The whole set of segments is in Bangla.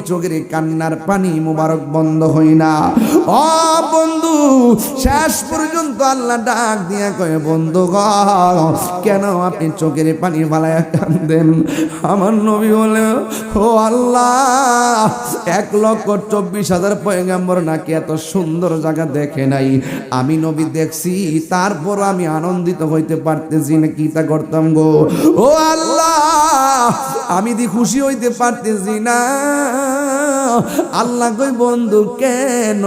চোখের কান্নার পানি মুবারক বন্ধ হয় না। ও বন্ধু, শেষ পর্যন্ত আল্লাহ ডাক দিয়া কয়, বন্ধু গো, কেন আপনি চোখের পানি ফালায়া কান্দেন? আমার নবী বলে, ও আল্লাহ, 1,24,000 পয়গম্বর নাকি এত সুন্দর জায়গা দেখে নাই, আমি নবী দেখছি, তারপর আমি আনন্দিত হইতে পারতেছি না, কি তা করতাম গো? ও আল্লাহ, আমি দি খুশি হইতে পারতেছি না। আল্লাহ কই, বন্ধু কেন?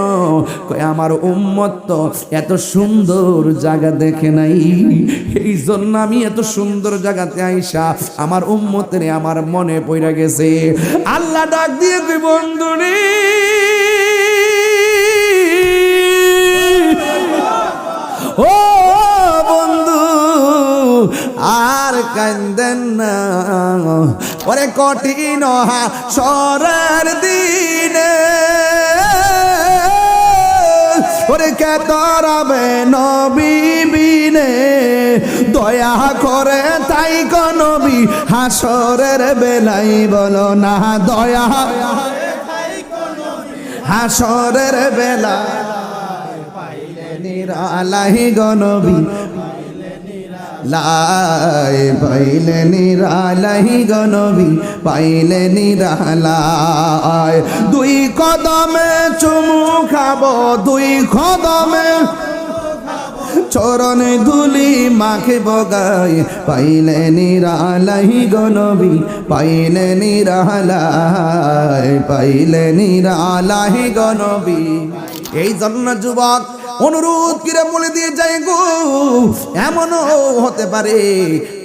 কই, আমার উম্মত তো এত সুন্দর জায়গা দেখে নাই, এই জন্য আমি এত সুন্দর জায়গাতে আইসা আমার উম্মতের আমার মনে পড়ে গেছে। আল্লাহ ডাক দিয়ে কই, বন্ধু রে, ও বন্ধু, আর কান্দেন না, ওরে কঠিন হাসরের দিনে ওরে কে তরাবে নবী বিনে, দয়া করে তাই গো নবী হাসরের বেলাই বলো না, দয়া হাসরের বেলা পাইলে নিরালাই গো নবী, লাই পাইলে নিরালাই গো নবী, পাইলে নিরালাই। দুই কদমে চুমু খাবো, দুই কদমে চরণ ধুলি মাখে বগাই, পাইলে নিরালাই গো নবী, পাইলে নিরালাই, পাইলে নিরালাই গো নবী। এই জন্য যুবক অনুরোধ করে বলে দিয়ে যাই গো, এমনও হতে পারে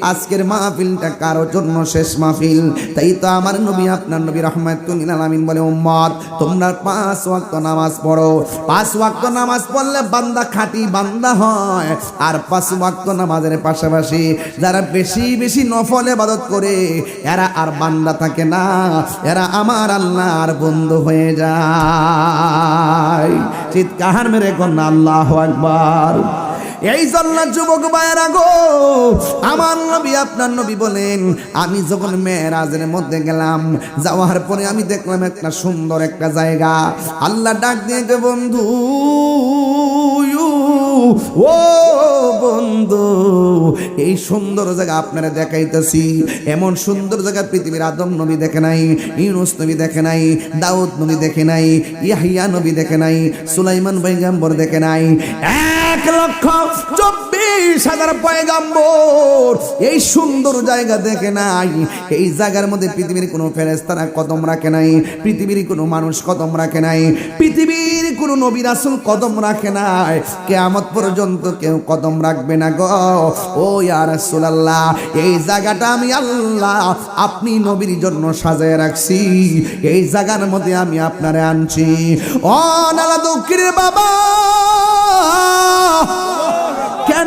আজকের মাহফিলটা কারো জন্য শেষ মাহফিল। তাই তো আমার নবী, আপনার নবী রাহমাতুল লিল আলামিন বলে, উম্মত তোমরা 5 ওয়াক্ত নামাজ পড়ো। 5 ওয়াক্ত নামাজ পড়লে বান্দা খাঁটি বান্দা হয়। আর 5 ওয়াক্ত নামাজের পাশাপাশি যারা বেশি বেশি নফল ইবাদত করে, এরা আর বান্দা থাকে না, এরা আমার আল্লাহর বন্ধু হয়ে যায়। চিৎকার মেরে কন্যা আল্লাহু আকবার। এই জন্য যুবক ভাইয়েরা গো, আমার নবী, আপনার নবী বলেন, আমি যখন মেরাজের মধ্যে গেলাম, যাওয়ার পরে আমি দেখলাম একটা সুন্দর একটা জায়গা। আল্লাহ ডাক দিয়ে, বন্ধু, ও বন্ধু, এই সুন্দর জায়গা আপনারা দেখাইতেছি। এমন সুন্দর জায়গা পৃথিবীর আদম নবী দেখে নাই, ইউনূস নবী দেখে নাই, দাউদ নবী দেখে নাই, ইয়াহইয়া নবী দেখে নাই, সুলাইমান পয়গম্বর দেখে নাই। 1,24,000 পয়গম্বর এই সুন্দর জায়গা দেখে নাই। এই জায়গার মধ্যে পৃথিবীর কোনো ফেরেশতারা কদম রাখে নাই, পৃথিবীর কোনো মানুষ কদম রাখে নাই, পৃথিবীর কোনো নবী রাসূল কদম রাখে নাই, কিয়ামত পর্যন্ত কেউ কদম রাখবে না গো। ও ইয়া রাসূলুল্লাহ, এই জায়গাটা আমি আল্লাহ আপনি নবীর জন্য সাজায় রাখছি, এই জায়গার মধ্যে আমি আপনারে আনছি। ও নালা দুঃখের বাবা,